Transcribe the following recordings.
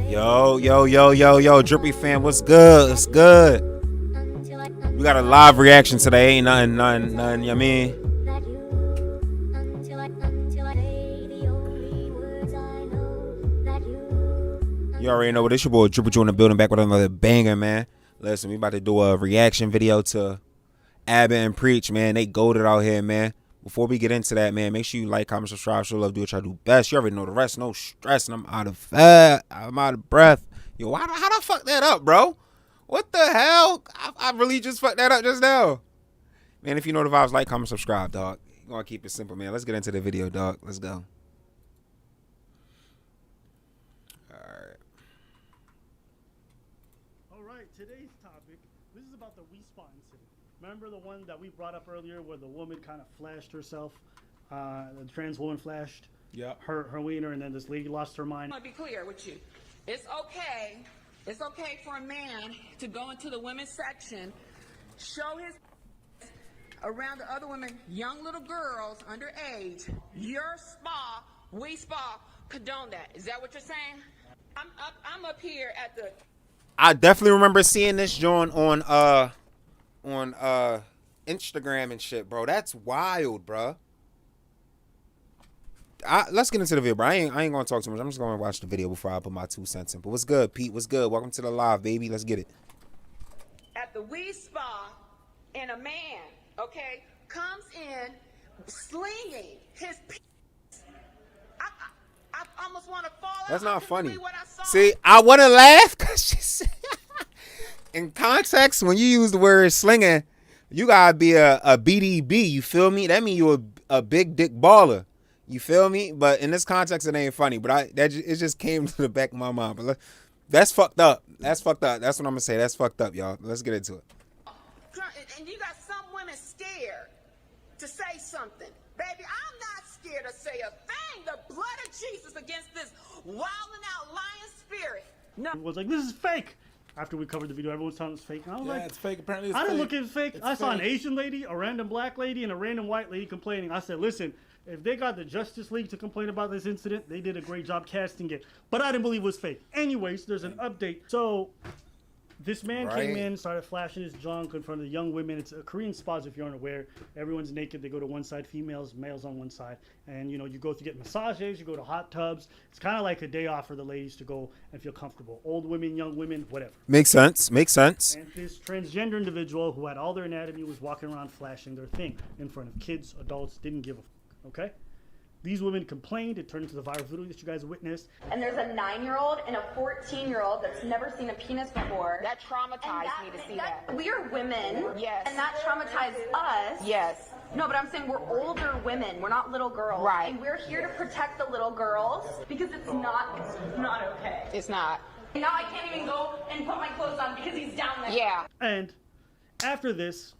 Yo, Drippy fam, what's good? What's good? We got a live reaction today. Ain't nothing, you know what I mean? You already know what it's your boy Drippy in the building, back with another banger, man. Listen, we about to do a reaction video to Aba&Preach, man. They goated out here, man. Before we get into that, man, make sure you like, comment, subscribe, show love, do what y'all do best. You already know the rest. No stress, and I'm out of breath. Yo, how the fuck that up, bro? What the hell? I really just fucked that up just now. Man, if you know the vibes, like, comment, subscribe, dog. You gonna keep it simple, man. Let's get into the video, dog. Let's go. Alright, today's topic, this is about the We Spot incident. Remember the one that we brought up earlier where the woman kind of flashed herself? The trans woman flashed her wiener, and then this lady lost her mind. I want to be clear with you. It's okay for a man to go into the women's section, show his around the other women, young little girls underage. Your spa, We Spa, condone that. Is that what you're saying? I'm up here at the. I definitely remember seeing this joint on Instagram and shit, bro. That's wild, bro. Let's get into the video, bro. I ain't gonna talk too much. I'm just gonna watch the video before I put my 2 cents in. But what's good, Pete? What's good? Welcome to the live, baby. Let's get it. At the We Spa, and a man, okay, comes in slinging his penis. I almost want to fall out. That's not funny. What I saw. See, I want to laugh because she said, in context, when you use the word slinging, you gotta be a BDB. You feel me? That means you're a big dick baller. You feel me? But in this context, it ain't funny. But it just came to the back of my mind. But that's fucked up. That's fucked up. That's what I'm gonna say. That's fucked up, y'all. Let's get into it. And you got some women scared to say something. Baby, I'm not scared to say a thing. The blood of Jesus against this wilding out lion spirit. No. It was like, this is fake. After we covered the video, everyone's telling us fake. And I was like, it's fake. Apparently, it's I didn't fake. look at it fake. I saw an Asian lady, a random black lady, and a random white lady complaining. I said, listen, if they got the Justice League to complain about this incident, they did a great job casting it. But I didn't believe it was fake. Anyways, there's an update. So this man came in, started flashing his junk in front of the young women. It's a Korean spa, if you're unaware. Everyone's naked. They go to one side, females, males on one side. And, you know, you go to get massages, you go to hot tubs. It's kind of like a day off for the ladies to go and feel comfortable. Old women, young women, whatever. Makes sense. Makes sense. And this transgender individual who had all their anatomy was walking around flashing their thing in front of kids, adults, didn't give a fuck, okay? These women complained. It turned into the viral video that you guys witnessed. And there's a 9-year-old and a 14-year-old that's never seen a penis before. That traumatized me to see that. We are women. Yes. And that traumatized us. Yes. No, but I'm saying we're older women. We're not little girls. Right. And we're here to protect the little girls because it's not okay. It's not. And now I can't even go and put my clothes on because he's down there. Yeah. And after this,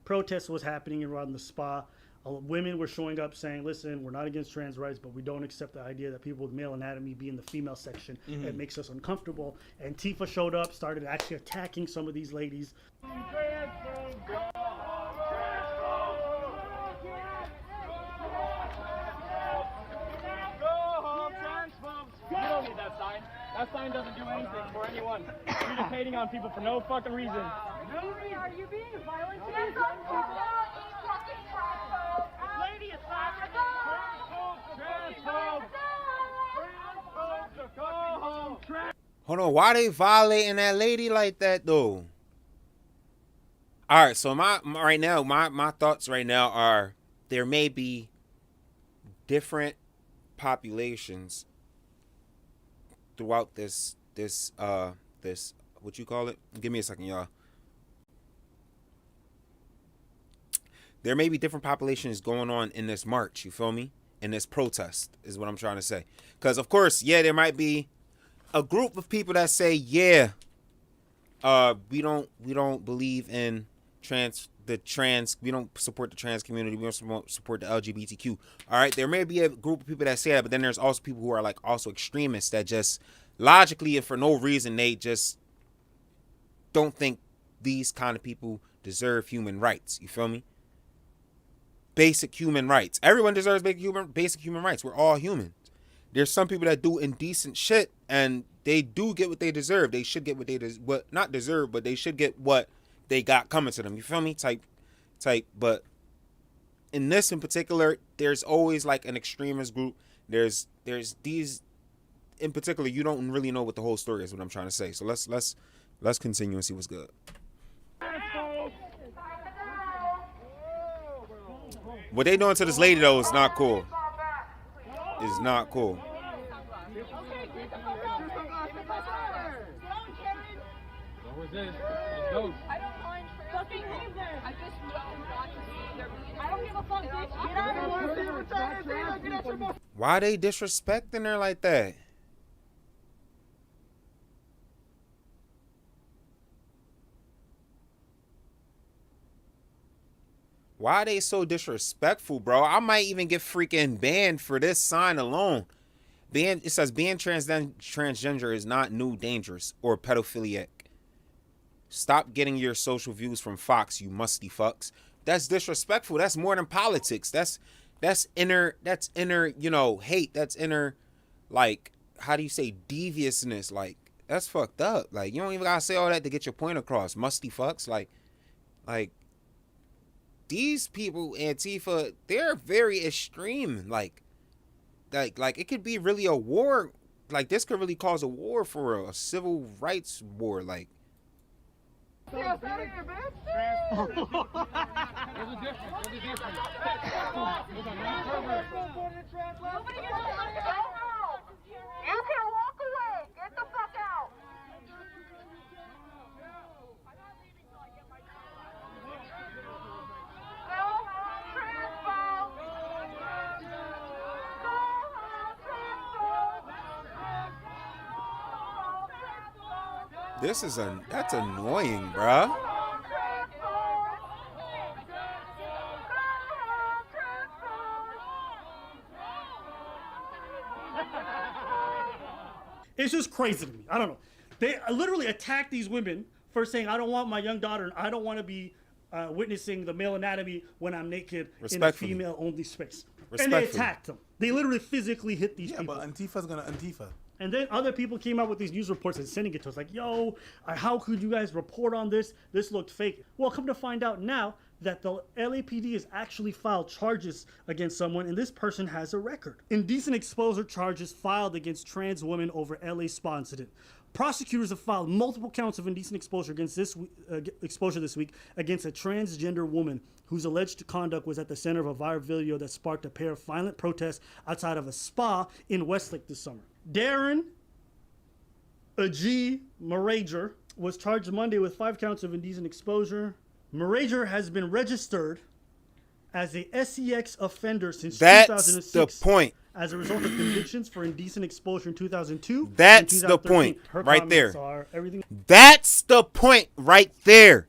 protest was happening around the spa. Women were showing up saying, listen, we're not against trans rights, but we don't accept the idea that people with male anatomy be in the female section. It makes us uncomfortable. And Tifa showed up, started actually attacking some of these ladies. You don't need that sign. That sign doesn't do anything for anyone. You're just hating on people for no fucking reason. Lady, are you being violent to these young people? Lady, it's not Hold on, why they violating that lady like that though? All right, so my thoughts right now are there may be different populations throughout this what you call it? Give me a second, y'all. There may be different populations going on in this march, you feel me? In this protest is what I'm trying to say. Because of course, yeah, there might be a group of people that say, yeah, we don't believe in we don't support the trans community, we don't support the LGBTQ. All right, there may be a group of people that say that, but then there's also people who are like also extremists that just logically and for no reason they just don't think these kind of people deserve human rights. You feel me? Basic human rights. Everyone deserves basic human rights. We're all humans. there's some people that do indecent shit, and they do get what they deserve. They should get what they not deserve, but they should get what they got coming to them. You feel me? Type. But in this in particular, there's always like an extremist group. There's these in particular. You don't really know what the whole story is. What I'm trying to say. So let's continue and see what's good. What they doing to this lady though is not cool. Is not cool. I don't mind. Fucking leave them. I just don't want to see their being. I don't give a fuck, bitch. Get out of here. Why they disrespecting her like that? Why are they so disrespectful, bro? I might even get freaking banned for this sign alone. It says being transgender is not new, dangerous, or pedophiliac. Stop getting your social views from Fox, you musty fucks. That's disrespectful. That's more than politics. That's inner, you know, hate. That's inner, like, how do you say, deviousness? Like, that's fucked up. Like, you don't even gotta say all that to get your point across. Musty fucks. Like, these people, Antifa, they're very extreme. Like it could be really a war. Like, this could really cause a war for a civil rights war. Like, There's a difference. There's a difference. Nobody gets you can walk away. Get the fuck out. that's annoying, bruh. It's just crazy to me. I don't know. They literally attack these women for saying, I don't want my young daughter, and I don't want to be witnessing the male anatomy when I'm naked in a female-only space. And they attacked them. They literally physically hit these people. Yeah, but Antifa's gonna Antifa. And then other people came out with these news reports and sending it to us like, yo, how could you guys report on this? This looked fake. Well, come to find out now that the LAPD has actually filed charges against someone, and this person has a record. Indecent exposure charges filed against trans women over LA spa incident. Prosecutors have filed multiple counts of indecent exposure this week against a transgender woman whose alleged conduct was at the center of a viral video that sparked a pair of violent protests outside of a spa in Westlake this summer. Darren G. Marager was charged Monday with 5 counts of indecent exposure. Marager has been registered as a SEX offender since 2006. That's the point. As a result of convictions for indecent exposure in 2002. That's the point Her right there. Everything. That's the point right there.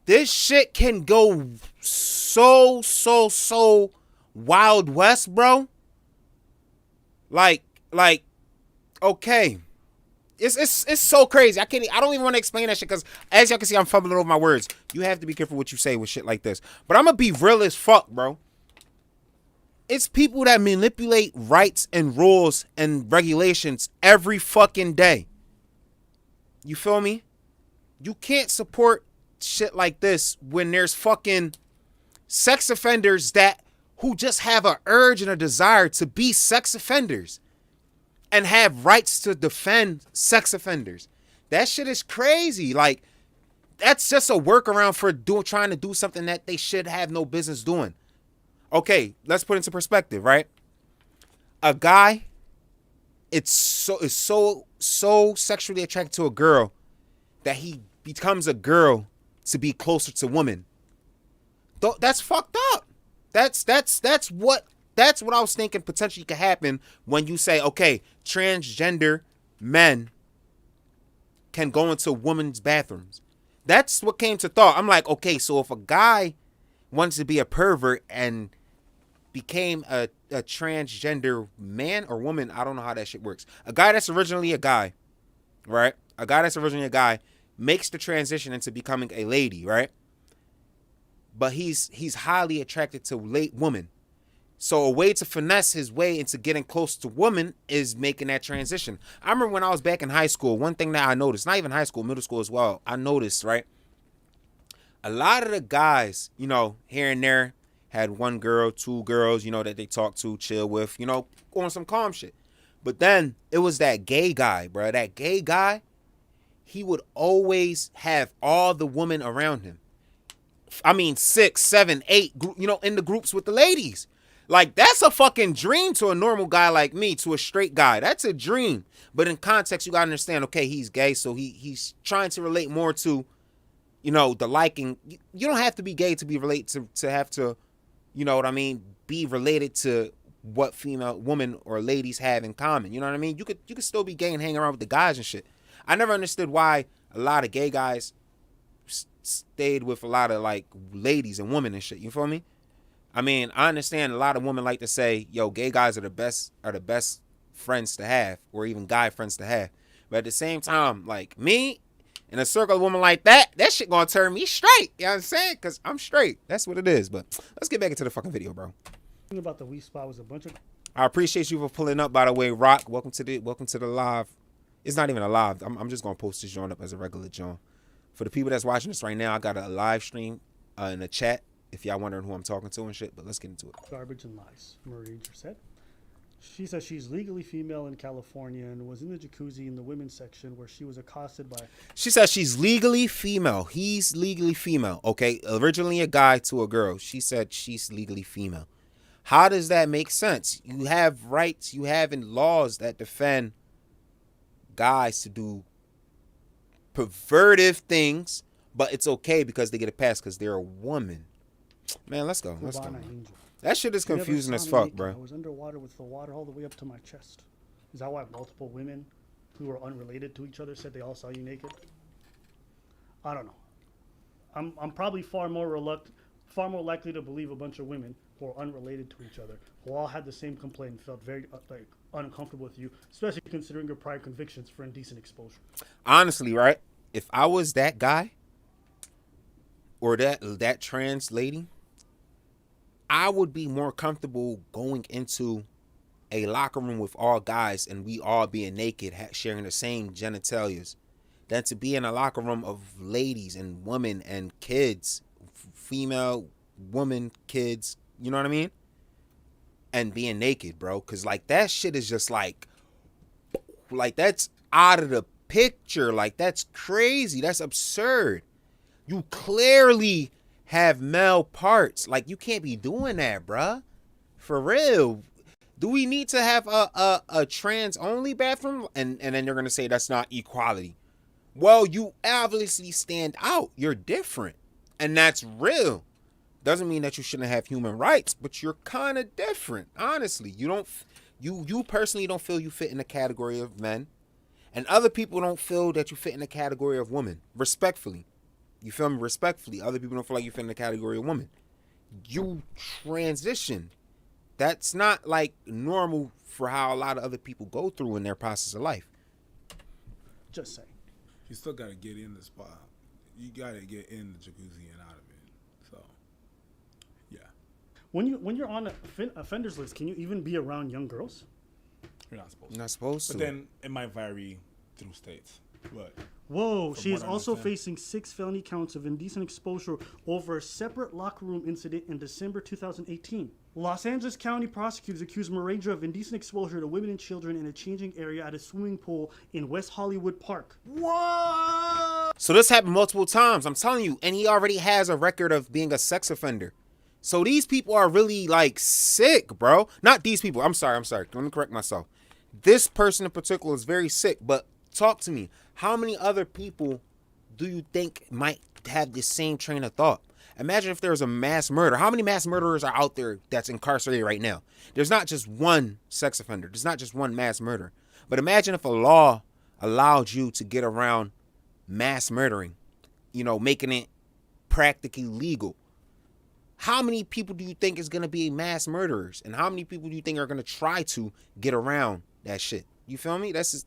This shit can go so Wild West, bro. Like, okay. It's so crazy. I don't even want to explain that shit because as y'all can see, I'm fumbling over my words. You have to be careful what you say with shit like this. But I'm gonna be real as fuck, bro. It's people that manipulate rights and rules and regulations every fucking day. You feel me? You can't support shit like this when there's fucking sex offenders who just have an urge and a desire to be sex offenders and have rights to defend sex offenders. That shit is crazy. Like, that's just a workaround for trying to do something that they should have no business doing. Okay, let's put it into perspective, right? A guy is so sexually attracted to a girl that he becomes a girl to be closer to women. That's fucked up. That's what I was thinking potentially could happen when you say, okay, transgender men can go into women's bathrooms. That's what came to thought. I'm like, okay, so if a guy wants to be a pervert and became a transgender man or woman, I don't know how that shit works. A guy that's originally a guy, right? A guy that's originally a guy makes the transition into becoming a lady, right? But he's highly attracted to women. So a way to finesse his way into getting close to women is making that transition. I remember when I was back in high school, one thing that I noticed, not even high school, middle school as well, I noticed, right? A lot of the guys, you know, here and there had one girl, two girls, you know, that they talk to, chill with, you know, on some calm shit. But then it was that gay guy, bro. That gay guy, he would always have all the women around him. I mean, 6, 7, 8, you know, in the groups with the ladies. Like, that's a fucking dream to a normal guy like me, to a straight guy. That's a dream. But in context, you gotta understand, okay, he's gay, so he's trying to relate more to, you know, the liking. You don't have to be gay to be related to have to, you know what I mean, be related to what female, woman, or ladies have in common. You know what I mean? You could still be gay and hang around with the guys and shit. I never understood why a lot of gay guys stayed with a lot of, like, ladies and women and shit. You feel me? I mean, I understand a lot of women like to say, yo, gay guys are the best friends to have, or even guy friends to have. But at the same time, like, me, in a circle of women like that shit gonna turn me straight. You know what I'm saying? Because I'm straight. That's what it is. But let's get back into the fucking video, bro. Thing about the weed spot was a bunch of. I appreciate you for pulling up, by the way, Rock. Welcome to the live. It's not even a live. I'm just gonna post this joint up as a regular joint. For the people that's watching this right now, I got a live stream in the chat, if y'all wondering who I'm talking to and shit, but let's get into it. Garbage and lies, Marie said. She says she's legally female in California and was in the jacuzzi in the women's section where she was accosted by. She says she's legally female. He's legally female. Okay, originally a guy to a girl. She said she's legally female. How does that make sense? You have rights. You have laws that defend guys to do pervertive things, but it's okay because they get a pass because they're a woman. Man, let's go. Let's go. Angel. That shit is confusing as fuck, bro. I was underwater with the water all the way up to my chest. Is that why multiple women who are unrelated to each other said they all saw you naked? I don't know. I'm probably far more likely to believe a bunch of women who are unrelated to each other, who all had the same complaint and felt very uncomfortable with you, especially considering your prior convictions for indecent exposure. Honestly, right? If I was that guy or that trans lady, I would be more comfortable going into a locker room with all guys and we all being naked, sharing the same genitalias, than to be in a locker room of ladies and women and kids, female, woman, kids, you know what I mean? And being naked, bro. Because, like, that shit is just like, that's out of the picture. Like, that's crazy. That's absurd. You clearly have male parts. Like, you can't be doing that, bruh. For real. Do we need to have a trans only bathroom? And then they're gonna say that's not equality. Well, you obviously stand out. You're different. And that's real. Doesn't mean that you shouldn't have human rights, but you're kind of different. Honestly, you personally don't feel you fit in the category of men, and other people don't feel that you fit in the category of women. Respectfully. You feel me? Respectfully. Other people don't feel like you fit in the category of woman. You transition. That's not like normal for how a lot of other people go through in their process of life. Just saying. You still got to get in the spot. You got to get in the jacuzzi and out of it. So, yeah. When you're on a offenders list, can you even be around young girls? You're not supposed to. Not supposed to. But then it might vary through states. But whoa, she is also facing 6 felony counts of indecent exposure over a separate locker room incident in December 2018. Los Angeles County prosecutors accused Moreira of indecent exposure to women and children in a changing area at a swimming pool in West Hollywood Park. What? So this happened multiple times, I'm telling you, and he already has a record of being a sex offender. So these people are really, like, sick, bro. Not these people. I'm sorry. Let me correct myself. This person in particular is very sick, but talk to me. How many other people do you think might have the same train of thought? Imagine if there was a mass murder. How many mass murderers are out there that's incarcerated right now? There's not just one sex offender. There's not just one mass murder. But imagine if a law allowed you to get around mass murdering, you know, making it practically legal. How many people do you think is going to be mass murderers? And how many people do you think are going to try to get around that shit? You feel me? This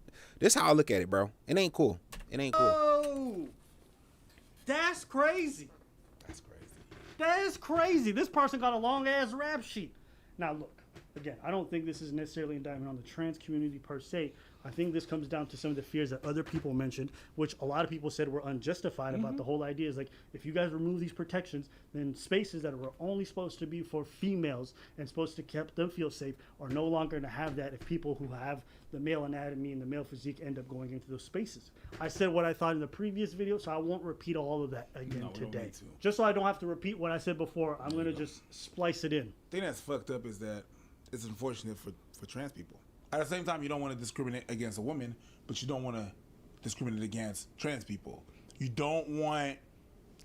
how I look at it, bro. It ain't cool. It ain't cool. Oh, that's crazy. That is crazy. This person got a long ass rap sheet. Now, look, again, I don't think this is necessarily indictment on the trans community per se. I think this comes down to some of the fears that other people mentioned, which a lot of people said were unjustified about the whole idea. Is like, if you guys remove these protections, then spaces that were only supposed to be for females and supposed to keep them feel safe are no longer going to have that if people who have the male anatomy and the male physique end up going into those spaces. I said what I thought in the previous video, so I won't repeat all of that again today. Just so I don't have to repeat what I said before, I'm going to just splice it in. The thing that's fucked up is that it's unfortunate for trans people. At the same time, you don't want to discriminate against a woman, but you don't want to discriminate against trans people. You don't want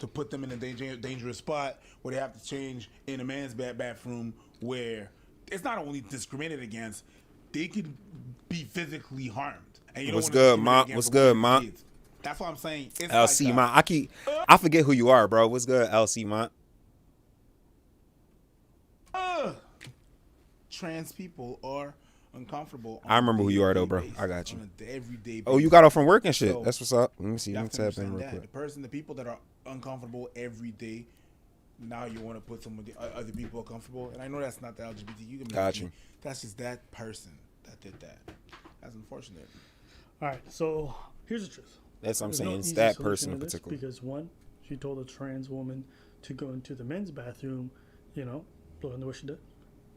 to put them in a dangerous spot where they have to change in a man's bathroom where it's not only discriminated against, they could be physically harmed. And you don't What's want good, to Mom? What's good, Mom? That's what I'm saying. It's LC, like Mont. I forget who you are, bro. What's good, LC, Mont? Trans people are uncomfortable. I remember who you are, though, bro. I got you. On an everyday basis. Oh, you got off from work and shit. So, That's what's up. Let me see. You Let me have to tap in understand real that. quick. The people that are uncomfortable every day, now you want to put some of the other people comfortable. And I know that's not the LGBTQ community. Got you. That's just that person that did that. That's unfortunate. All right, so here's the truth. That's what I'm There's saying. no It's easy that solution person to in this particular. Because one, she told a trans woman to go into the men's bathroom, blowing the way she did.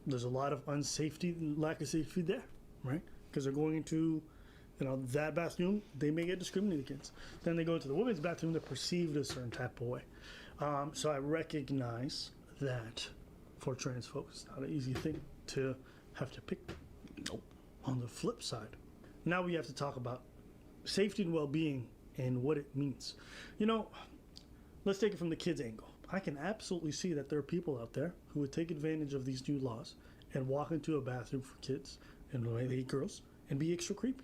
There's a lot of unsafety, lack of safety there, right? Because they're going into, that bathroom, they may get discriminated against. Then they go into the women's bathroom, they're perceived a certain type of way. So I recognize that for trans folks, it's not an easy thing to have to pick. Nope. On the flip side, now we have to talk about safety and well-being and what it means. Let's take it from the kids' angle. I can absolutely see that there are people out there who would take advantage of these new laws and walk into a bathroom for kids and girls and be extra creepy.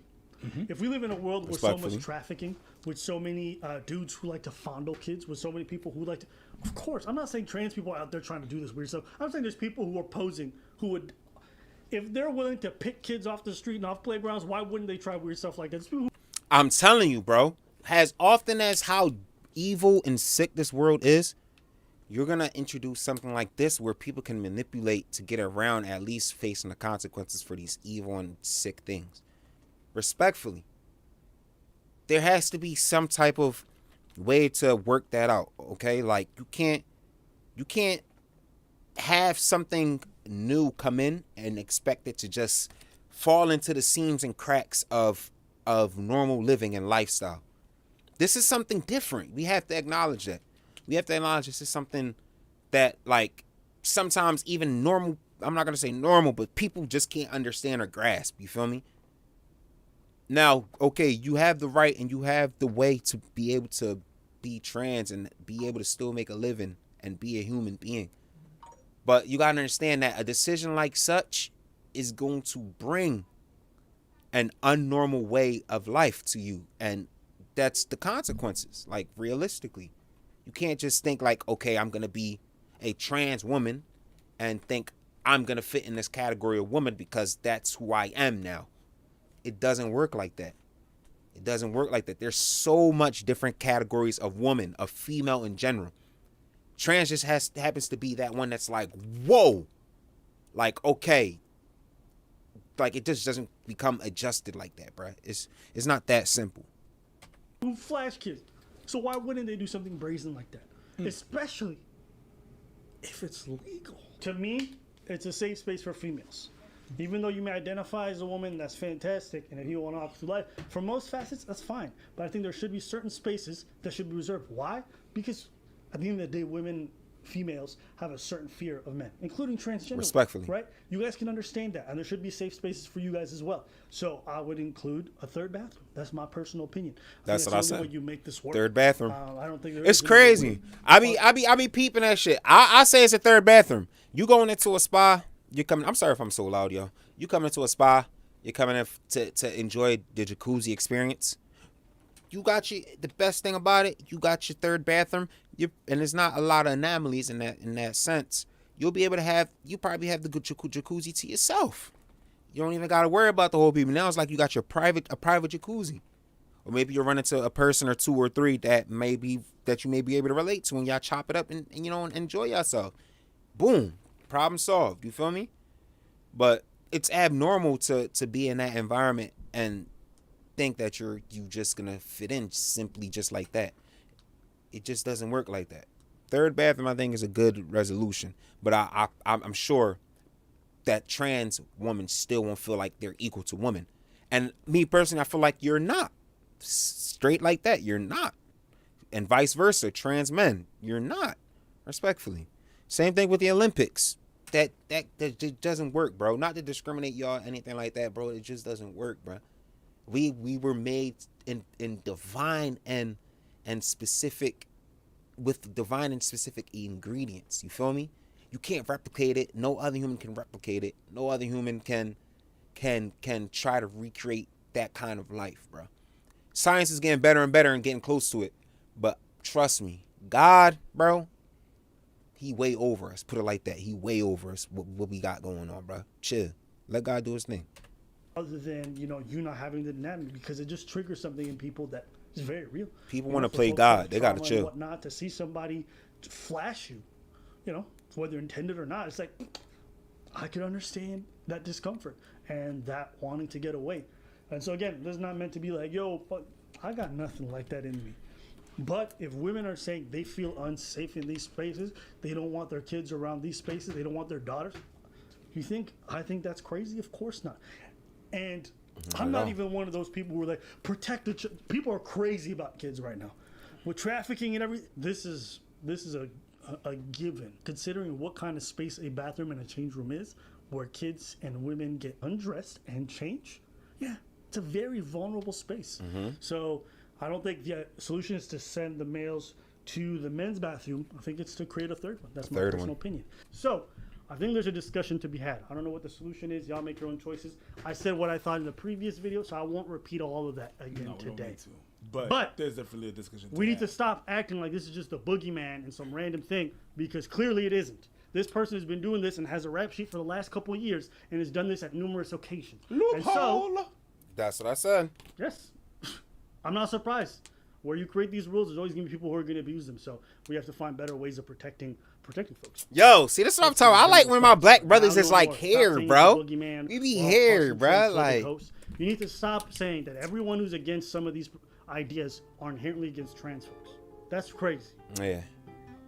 If we live in a world with so much trafficking, with so many dudes who like to fondle kids, with so many people who like to... Of course, I'm not saying trans people are out there trying to do this weird stuff. I'm saying there's people who are posing who would... If they're willing to pick kids off the street and off playgrounds, why wouldn't they try weird stuff like that? I'm telling you, bro. As often as how evil and sick this world is, you're going to introduce something like this where people can manipulate to get around at least facing the consequences for these evil and sick things. Respectfully, there has to be some type of way to work that out, okay? Like, you can't have something new come in and expect it to just fall into the seams and cracks of normal living and lifestyle. This is something different. We have to acknowledge that. We have to acknowledge this is something that, like, sometimes even normal, I'm not going to say normal, but people just can't understand or grasp. You feel me? Now, okay, you have the right and you have the way to be able to be trans and be able to still make a living and be a human being. But you got to understand that a decision like such is going to bring an unnormal way of life to you. And that's the consequences, like, realistically. You can't just think like, okay, I'm going to be a trans woman and think I'm going to fit in this category of woman because that's who I am now. It doesn't work like that. It doesn't work like that. There's so much different categories of woman, of female in general. Trans just happens to be that one that's like, whoa, like, okay, like, it just doesn't become adjusted like that, bro. It's not that simple. Flash kids. So why wouldn't they do something brazen like that? Especially if it's legal. To me, it's a safe space for females. Even though you may identify as a woman, that's fantastic, and if you want to opt through life, for most facets, that's fine. But I think there should be certain spaces that should be reserved. Why? Because at the end of the day, females have a certain fear of men, including transgender. Respectfully. Right? You guys can understand that, and there should be safe spaces for you guys as well. So I would include a third bathroom. That's my personal opinion. That's what I said. The only way you make this work. Third bathroom. I don't think it's crazy. I be peeping that shit. I say it's a third bathroom. You going into a spa, you're coming. I'm sorry if I'm so loud, yo. You come into a spa, you're coming in to enjoy the jacuzzi experience. You got the best thing about it, you got your third bathroom, and there's not a lot of anomalies in that sense. You'll be able to you probably have the good jacuzzi to yourself. You don't even got to worry about the whole people. Now it's like you got a private jacuzzi. Or maybe you'll run into a person or two or three that you may be able to relate to, and y'all chop it up and enjoy yourself. Boom. Problem solved. You feel me? But it's abnormal to be in that environment and think that you just gonna fit in simply just like that. It just doesn't work like that. Third bathroom, I think, is a good resolution, but I'm sure that trans women still won't feel like they're equal to women. And me personally, I feel like you're not. Straight like that, you're not. And vice versa, trans men, you're not. Respectfully. Same thing with the Olympics. That just doesn't work, bro. Not to discriminate y'all, anything like that, bro. It just doesn't work, bro. We were made in divine and specific, with divine and specific ingredients. You feel me? You can't replicate it. No other human can replicate it. No other human can try to recreate that kind of life, bro. Science is getting better and better and getting close to it. But trust me, God, bro, he way over us. Put it like that. He way over us. What we got going on, bro. Chill. Let God do his thing. Other than, you not having the anatomy, because it just triggers something in people that is very real. People want to play God. They got to chill. Whatnot, to see somebody flash you, whether intended or not. It's like, I could understand that discomfort and that wanting to get away. And so again, this is not meant to be like, yo, fuck, I got nothing like that in me. But if women are saying they feel unsafe in these spaces, they don't want their kids around these spaces, they don't want their daughters, I think that's crazy? Of course not. And I'm not even one of those people who are like, protect the people are crazy about kids right now. With trafficking and everything, this is a given. Considering what kind of space a bathroom and a change room is, where kids and women get undressed and change, yeah, it's a very vulnerable space. So I don't think the solution is to send the males to the men's bathroom. I think it's to create a third one. That's my personal opinion. So I think there's a discussion to be had. I don't know what the solution is. Y'all make your own choices. I said what I thought in the previous video, so I won't repeat all of that again today. But there's definitely a discussion. We need to stop acting like this is just a boogeyman and some random thing, because clearly it isn't. This person has been doing this and has a rap sheet for the last couple of years and has done this at numerous occasions. Loophole. And so, that's what I said. Yes. I'm not surprised. Where you create these rules, there's always going to be people who are going to abuse them. So we have to find better ways of protecting folks. Yo, see, this is what I'm talking about. I like when my black brothers is like hair, bro. We be hair, bro. Like, you need to stop saying that everyone who's against some of these ideas are inherently against trans folks. That's crazy. Yeah.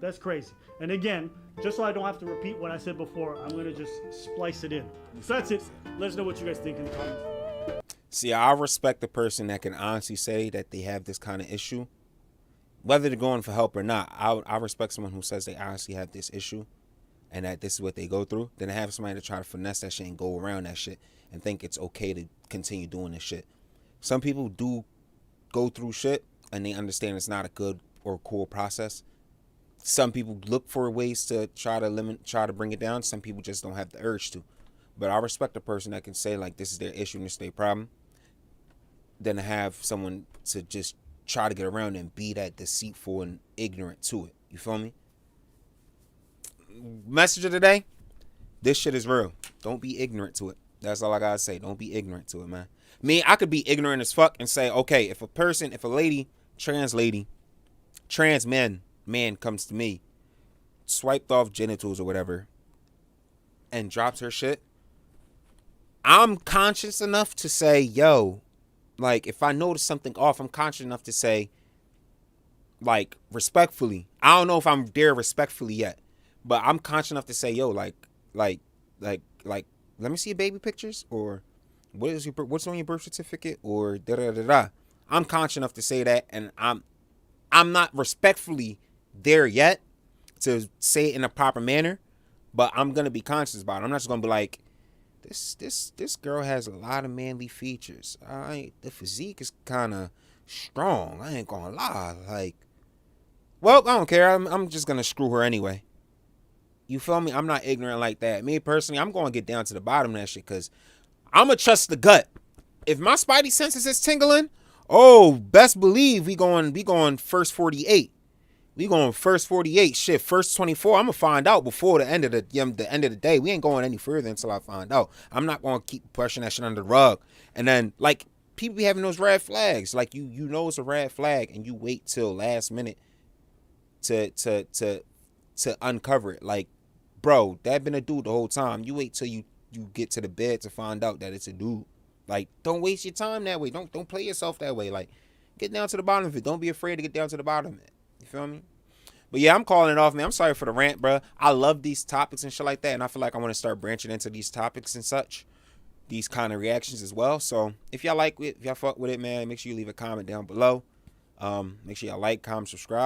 That's crazy. And again, just so I don't have to repeat what I said before, I'm going to just splice it in. So that's it. Let us know what you guys think in the comments. See, I respect the person that can honestly say that they have this kind of issue. Whether they're going for help or not, I respect someone who says they honestly have this issue and that this is what they go through. Then I have somebody to try to finesse that shit and go around that shit and think it's okay to continue doing this shit. Some people do go through shit and they understand it's not a good or cool process. Some people look for ways to try to bring it down. Some people just don't have the urge to. But I respect a person that can say, like, this is their issue and this is their problem, than to have someone to just try to get around and be that deceitful and ignorant to it. You feel me? Message of the day, this shit is real. Don't be ignorant to it. That's all I gotta say. Don't be ignorant to it, man. Me, I could be ignorant as fuck and say, okay, if a lady, trans man comes to me, swiped off genitals or whatever, and drops her shit, I'm conscious enough to say, yo, like, if I notice something off, I'm conscious enough to say, like, respectfully. I don't know if I'm there respectfully yet, but I'm conscious enough to say, yo, like, let me see your baby pictures, or what's on your birth certificate, or da da da da. I'm conscious enough to say that, and I'm not respectfully there yet to say it in a proper manner, but I'm gonna be conscious about it. I'm not just gonna be like, this girl has a lot of manly features. The physique is kind of strong. I ain't gonna lie. Like, well, I don't care. I'm just gonna screw her anyway. You feel me? I'm not ignorant like that. Me personally, I'm gonna get down to the bottom of that shit, because I'm gonna trust the gut. If my spidey senses is tingling, oh, best believe we going first 48. We going first 48, shit, first 24. I'm gonna find out before the end of the day. We ain't going any further until I find out. I'm not gonna keep pushing that shit under the rug. And then, like, people be having those red flags. Like, you know it's a red flag, and you wait till last minute to uncover it. Like, bro, that been a dude the whole time. You wait till you you get to the bed to find out that it's a dude. Like, don't waste your time that way. Don't play yourself that way. Like, get down to the bottom of it. Don't be afraid to get down to the bottom of it. You feel me? But yeah, I'm calling it off, man. I'm sorry for the rant, bro. I love these topics and shit like that, and I feel like I want to start branching into these topics and such, these kind of reactions as well. So if y'all like it, if y'all fuck with it, man, make sure you leave a comment down below. Make sure y'all like, comment, subscribe.